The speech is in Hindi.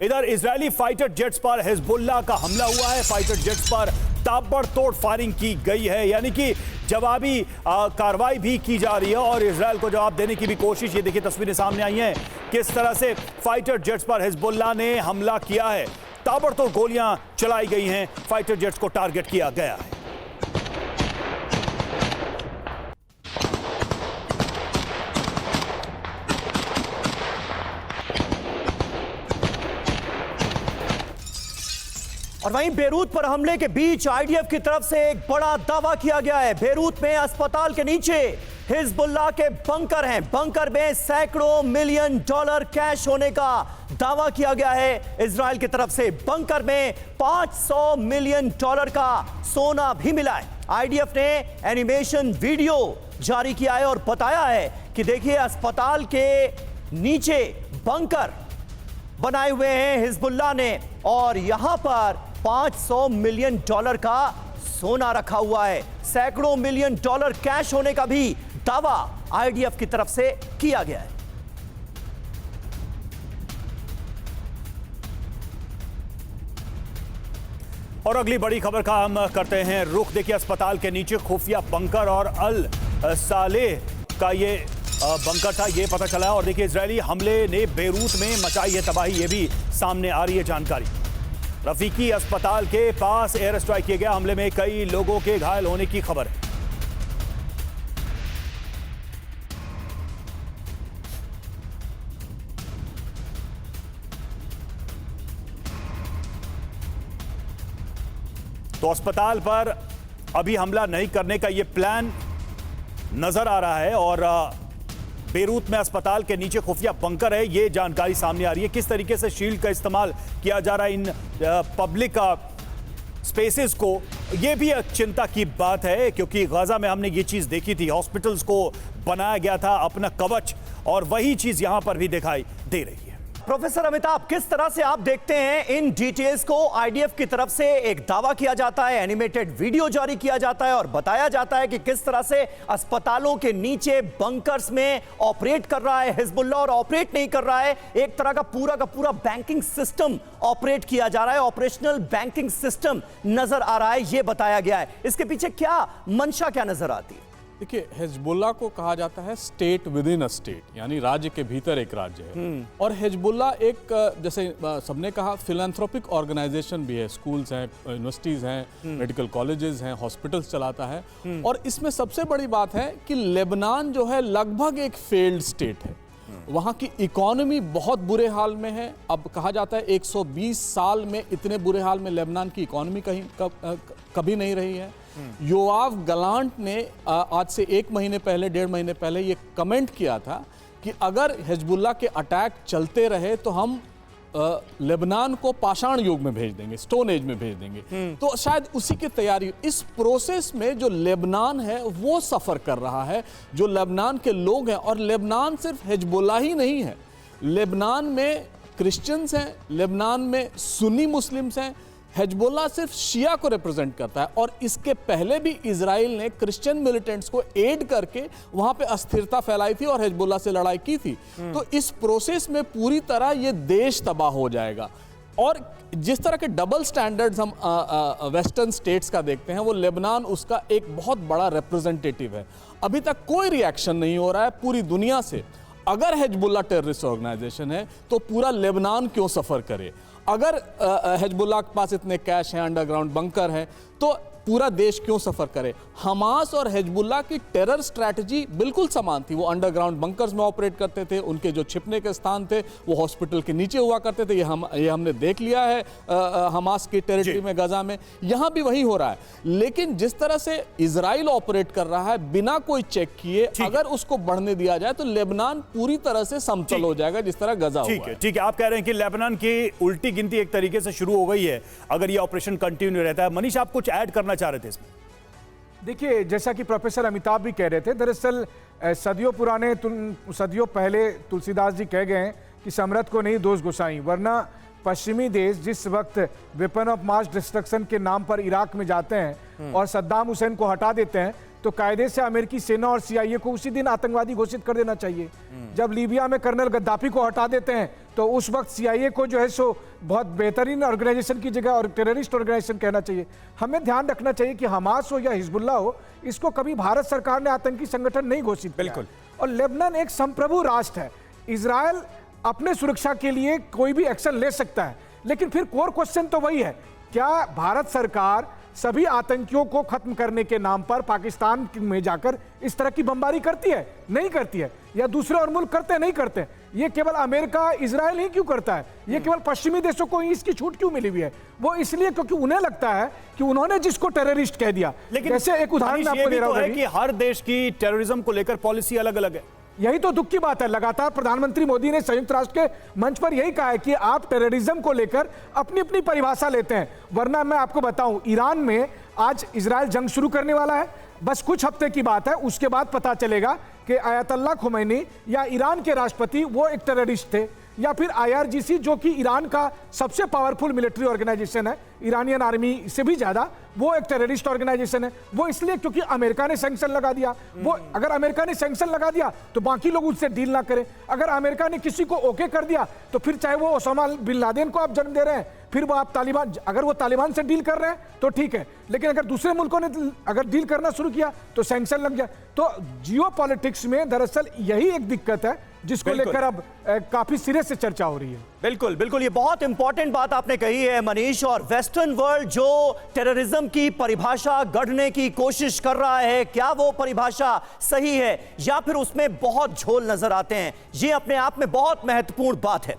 इधर इजरायली फाइटर जेट्स पर हिजबुल्लाह का हमला हुआ है। फाइटर जेट्स पर ताबड़तोड़ फायरिंग की गई है, यानी कि जवाबी कार्रवाई भी की जा रही है और इजरायल को जवाब देने की भी कोशिश। ये देखिए तस्वीरें सामने आई हैं किस तरह से फाइटर जेट्स पर हिजबुल्लाह ने हमला किया है। ताबड़तोड़ गोलियां चलाई गई हैं, फाइटर जेट्स को टारगेट किया गया है। और वहीं बेरूत पर हमले के बीच आईडीएफ की तरफ से एक बड़ा दावा किया गया है। बेरूत में अस्पताल के नीचे हिजबुल्लाह के बंकर हैं। बंकर में सैकड़ों मिलियन डॉलर कैश होने का दावा किया गया है इजराइल की तरफ से। बंकर में 500 मिलियन डॉलर का सोना भी मिला है। आईडीएफ ने एनिमेशन वीडियो जारी किया है और बताया है कि देखिए अस्पताल के नीचे बंकर बनाए हुए हैं हिजबुल्लाह ने और यहां पर 500 मिलियन डॉलर का सोना रखा हुआ है। सैकड़ों मिलियन डॉलर कैश होने का भी दावा आईडीएफ की तरफ से किया गया है। और अगली बड़ी खबर का हम करते हैं रुख। देखिए अस्पताल के नीचे खुफिया बंकर और अल सालेह का ये बंकर था, ये पता चला है। और देखिए इजरायली हमले ने बेरूत में मचाई है तबाही, ये भी सामने आ रही है जानकारी। रफीकी अस्पताल के पास एयर स्ट्राइक किया गया, हमले में कई लोगों के घायल होने की खबर है। तो अस्पताल पर अभी हमला नहीं करने का ये प्लान नजर आ रहा है और बेरूत में अस्पताल के नीचे खुफिया बंकर है, ये जानकारी सामने आ रही है। किस तरीके से शील्ड का इस्तेमाल किया जा रहा है इन पब्लिक स्पेसेस को, ये भी एक चिंता की बात है, क्योंकि गाजा में हमने ये चीज देखी थी। हॉस्पिटल्स को बनाया गया था अपना कवच और वही चीज यहां पर भी दिखाई दे रही है। प्रोफेसर अमिताभ, किस तरह से आप देखते हैं इन डिटेल्स को? आईडीएफ की तरफ से एक दावा किया जाता है, एनिमेटेड वीडियो जारी किया जाता है और बताया जाता है कि किस तरह से अस्पतालों के नीचे बंकर्स में ऑपरेट कर रहा है हिजबुल्लाह, और ऑपरेट नहीं कर रहा है, एक तरह का पूरा बैंकिंग सिस्टम ऑपरेट किया जा रहा है, ऑपरेशनल बैंकिंग सिस्टम नजर आ रहा है, यह बताया गया है। इसके पीछे क्या मंशा क्या नजर आती है? देखिए, हिजबुल्लाह को कहा जाता है state with in a state, यानी राज्य के भीतर एक राज्य है। और हिजबुल्लाह एक, जैसे सबने कहा, फिलैंथ्रोपिक ऑर्गेनाइजेशन भी है। स्कूल्स हैं, यूनिवर्सिटीज़ हैं, मेडिकल कॉलेजेस हैं, हॉस्पिटल्स चलाता है। और इसमें सबसे बड़ी बात है कि लेबनान जो है लगभग एक फेल्ड स्टेट है। वहाँ की इकोनॉमी बहुत बुरे हाल में है। अब कहा जाता है 120 साल में इतने बुरे हाल में लेबनान की इकोनॉमी कभी नहीं रही है। योआव गलांट ने आज से 1 महीने पहले, 1.5 महीने पहले ये कमेंट किया था कि अगर हिजबुल्लाह के अटैक चलते रहे तो हम लेबनान को पाषाण युग में भेज देंगे, स्टोन एज में भेज देंगे। तो शायद उसी की तैयारी, इस प्रोसेस में जो लेबनान है वो सफ़र कर रहा है, जो लेबनान के लोग हैं। और लेबनान सिर्फ हिजबुल्लाह ही नहीं है, लेबनान में क्रिश्चियंस हैं, लेबनान में सुन्नी मुस्लिम्स हैं। हिजबुल्लाह सिर्फ शिया को रिप्रेजेंट करता है और इसके पहले भी इजराइल ने क्रिश्चियन मिलिटेंट्स को एड करके वहां पे अस्थिरता फैलाई थी और हिजबुल्लाह से लड़ाई की थी। तो इस प्रोसेस में पूरी तरह ये देश तबाह हो जाएगा। और जिस तरह के डबल स्टैंडर्ड्स हम वेस्टर्न स्टेट्स का देखते हैं, वो लेबनान उसका एक बहुत बड़ा रिप्रेजेंटेटिव है। अभी तक कोई रिएक्शन नहीं हो रहा है पूरी दुनिया से। अगर हिजबुल्लाह टेररिस्ट ऑर्गेनाइजेशन है तो पूरा लेबनान क्यों सफ़र करे? अगर हिजबुल्लाह के पास इतने कैश हैं, अंडरग्राउंड बंकर हैं, तो पूरा देश क्यों सफ़र करे? हमास और हिजबुल्लाह की टेरर स्ट्रैटेजी बिल्कुल समान थी। वो अंडरग्राउंड बंकर्स में ऑपरेट करते थे, उनके जो छिपने के स्थान थे वो हॉस्पिटल के नीचे हुआ करते थे। ये हमने देख लिया है हमास की टेरिटरी में, गजा में, यहाँ भी वही हो रहा है। लेकिन जिस तरह से इजराइल ऑपरेट कर रहा है बिना कोई चेक किए, अगर उसको बढ़ने दिया जाए तो लेबनान पूरी तरह से समतल हो जाएगा, जिस तरह गजा हुआ है। ठीक है, आप कह रहे हैं कि लेबनान की उल्टी गिनती एक तरीके से शुरू हो गई है अगर ये ऑपरेशन कंटिन्यू रहता है। मनीष, आप कुछ ऐड करना चाह रहे थे इसमें? देखिए, जैसा कि प्रोफेसर अमिताभ भी कह रहे थे, दरअसल सदियों पहले तुलसीदास जी कह गए हैं कि समरथ को नहीं दोष गोसाई, वरना पश्चिमी देश जिस वक्त वेपन ऑफ मास डिस्ट्रक्शन के नाम पर इराक में जाते हैं और सद्दाम हुसैन को हटा देते हैं, तो कायदे से अमेरिकी सेना और CIA को उसी दिन आतंकवादी घोषित कर देना चाहिए। जब लीबिया में कर्नल गद्दाफी को हटा देते हैं तो उस वक्त CIA को जो है सो बहुत बेहतरीन ऑर्गेनाइजेशन की जगह और टेररिस्ट ऑर्गेनाइजेशन कहना चाहिए। हमें ध्यान रखना चाहिए कि हमास हो या हिजबुल्लाह हो, इसको कभी भारत सरकार ने आतंकी संगठन नहीं घोषित किया। बिल्कुल। और लेबनान एक संप्रभु राष्ट्र है। इजरायल अपने सुरक्षा के लिए कोई भी एक्शन ले सकता है, लेकिन फिर कोर क्वेश्चन तो वही है, क्या भारत सरकार सभी आतंकियों को खत्म करने के नाम पर पाकिस्तान में जाकर इस तरह की बमबारी करती है? नहीं करती है। या दूसरे और मुल्क करते हैं? नहीं करते। ये केवल अमेरिका, इजराइल ही क्यों करता है? ये केवल पश्चिमी देशों को इसकी छूट क्यों मिली हुई है? वो इसलिए क्योंकि उन्हें लगता है कि उन्होंने जिसको टेररिस्ट कह दिया। लेकिन जैसे एक उदाहरण आपको दे रहा हूं कि हर देश की टेररिज्म को लेकर पॉलिसी अलग अलग है। यही तो दुख की बात है। लगातार प्रधानमंत्री मोदी ने संयुक्त राष्ट्र के मंच पर यही कहा है कि आप टेररिज्म को लेकर अपनी अपनी परिभाषा लेते हैं, वरना मैं आपको बताऊं, ईरान में आज इजराइल जंग शुरू करने वाला है। बस कुछ हफ्ते की बात है, उसके बाद पता चलेगा कि आयतुल्लाह खुमैनी या ईरान के राष्ट्रपति वो एक टेररिस्ट थे, या फिर IRGC जो कि ईरान का सबसे पावरफुल मिलिट्री ऑर्गेनाइजेशन है, ईरानियन आर्मी से भी ज्यादा, वो एक टेररिस्ट ऑर्गेनाइजेशन है। वो इसलिए क्योंकि अमेरिका ने सैंक्शन लगा दिया। वो अगर अमेरिका ने सैंक्शन लगा दिया तो बाकी लोग उससे डील ना करें। अगर अमेरिका ने किसी को ओके कर दिया तो फिर चाहे वो ओसामा बिन लादेन को आप जन्म दे रहे हैं, फिर वो आप तालिबान, अगर वो तालिबान से डील कर रहे हैं तो ठीक है, लेकिन अगर दूसरे मुल्कों ने अगर डील करना शुरू किया तो सैंक्शन लग गया। तो जियोपॉलिटिक्स में दरअसल यही एक दिक्कत है जिसको लेकर अब काफी सिरे से चर्चा हो रही है। बिल्कुल बिल्कुल, ये बहुत इंपॉर्टेंट बात आपने कही है मनीष। और वेस्टर्न वर्ल्ड जो टेररिज्म की परिभाषा गढ़ने की कोशिश कर रहा है, क्या वो परिभाषा सही है या फिर उसमें बहुत झोल नजर आते हैं, ये अपने आप में बहुत महत्वपूर्ण बात है।